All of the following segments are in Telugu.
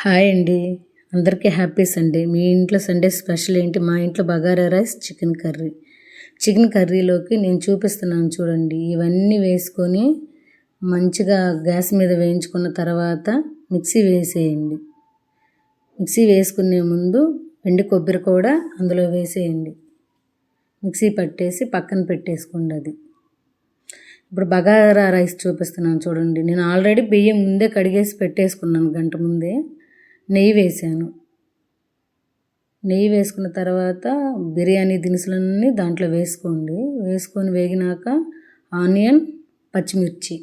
హాయ్ అండి. అందరికీ హ్యాపీ సండే. మీ ఇంట్లో సండే స్పెషల్ ఏంటి? మా ఇంట్లో bagara rice, chicken curry. Chicken కర్రీలోకి నేను చూపిస్తున్నాను చూడండి. ఇవన్నీ వేసుకొని మంచిగా గ్యాస్ మీద వేయించుకున్న తర్వాత మిక్సీ వేసేయండి. మిక్సీ వేసుకునే ముందు ఎండు కొబ్బరి కూడా అందులో వేసేయండి. మిక్సీ పట్టేసి పక్కన పెట్టేసుకోండి. అది ఇప్పుడు బగారా రైస్ చూపిస్తున్నాను చూడండి. నేను ఆల్రెడీ బియ్యం ముందే కడిగేసి పెట్టేసుకున్నాను గంట ముందే. నెయ్యి వేసాను. నెయ్యి వేసుకున్న తర్వాత బిర్యానీ దినుసులన్నీ దాంట్లో వేసుకోండి. వేసుకొని వేగినాక ఆనియన్, పచ్చిమిర్చి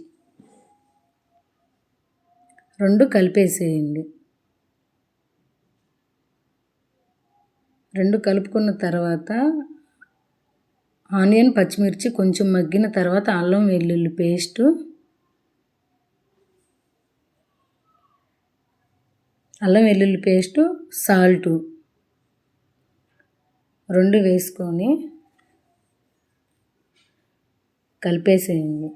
2 కలిపేసేయండి. 2 కలుపుకున్న తర్వాత ఆనియన్, పచ్చిమిర్చి కొంచెం మగ్గిన తర్వాత అల్లం వెల్లుల్లి పేస్టు, సాల్టు 2 వేసుకొని కలిపేసేయండి.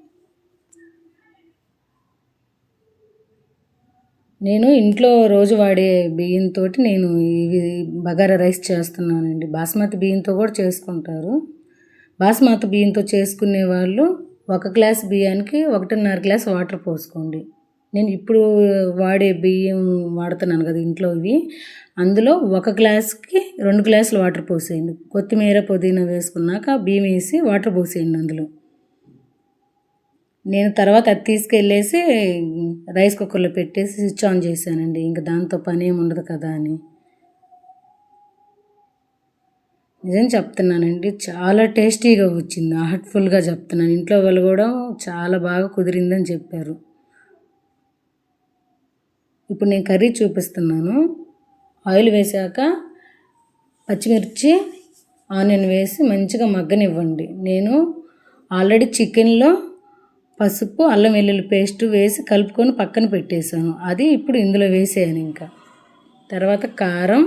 నేను ఇంట్లో రోజు వాడే బియ్యంతో నేను ఇవి బగారా రైస్ చేస్తున్నానండి. బాస్మతి బియ్యంతో కూడా చేసుకుంటారు. బాస్మతి బియ్యంతో చేసుకునే వాళ్ళు 1 గ్లాస్ బియ్యానికి 1.5 గ్లాస్ వాటర్ పోసుకోండి. నేను ఇప్పుడు వాడే బియ్యం వాడుతున్నాను కదా ఇంట్లో ఇవి, అందులో 1 గ్లాస్కి 2 గ్లాసులు వాటర్ పోసేయండి. కొత్తిమీర, పుదీనా వేసుకున్నాక బియ్యం వేసి వాటర్ పోసేయండి అందులో. నేను తర్వాత అది తీసుకెళ్ళేసి రైస్ కుక్కర్లో పెట్టేసి స్విచ్ ఆన్ చేశానండి. ఇంకా దాంతో పని ఏమి ఉండదు కదా అని. నిజం చెప్తున్నానండి, చాలా టేస్టీగా వచ్చింది. హార్ట్ఫుల్గా చెప్తున్నాను. ఇంట్లో వాళ్ళు కూడా చాలా బాగా కుదిరిందని చెప్పారు. ఇప్పుడు నేను కర్రీ చూపిస్తున్నాను. ఆయిల్ వేసాక పచ్చిమిర్చి, ఆనియన్ వేసి మంచిగా మగ్గనివ్వండి. నేను ఆల్రెడీ చికెన్లో పసుపు, అల్లం వెల్లుల్లి పేస్ట్ వేసి కలుపుకొని పక్కన పెట్టేశాను. అది ఇప్పుడు ఇందులో వేసేయాను. ఇంకా తర్వాత కారం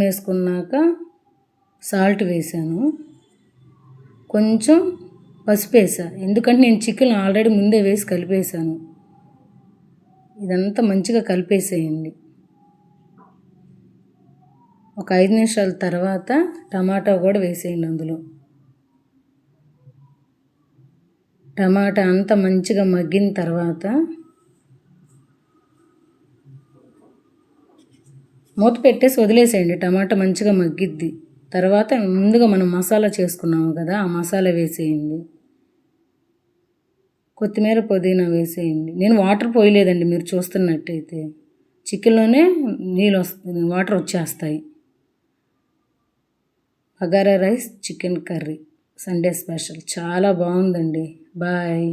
వేసుకున్నాక సాల్ట్ వేసాను. కొంచెం పసుపు వేసాను, ఎందుకంటే నేను చికెన్ ఆల్రెడీ ముందే వేసి కలిపేసాను. ఇదంతా మంచిగా కలిపేసేయండి. ఒక 5 నిమిషాల తర్వాత టమాటా కూడా వేసేయండి అందులో. టమాటా అంతా మంచిగా మగ్గిన తర్వాత మూత పెట్టేసి వదిలేసేయండి. టమాటా మంచిగా మగ్గిద్ది. తర్వాత ముందుగా మనం మసాలా చేసుకున్నాము కదా, ఆ మసాలా వేసేయండి. కొత్తిమీర, పుదీనా వేసేయండి. నేను వాటర్ పోయలేదండి, మీరు చూస్తున్నట్టయితే చికెన్లోనే నీళ్ళు వాటర్ వచ్చేస్తాయి. Bagara rice, chicken curry Sunday special చాలా బాగుందండి. బాయ్.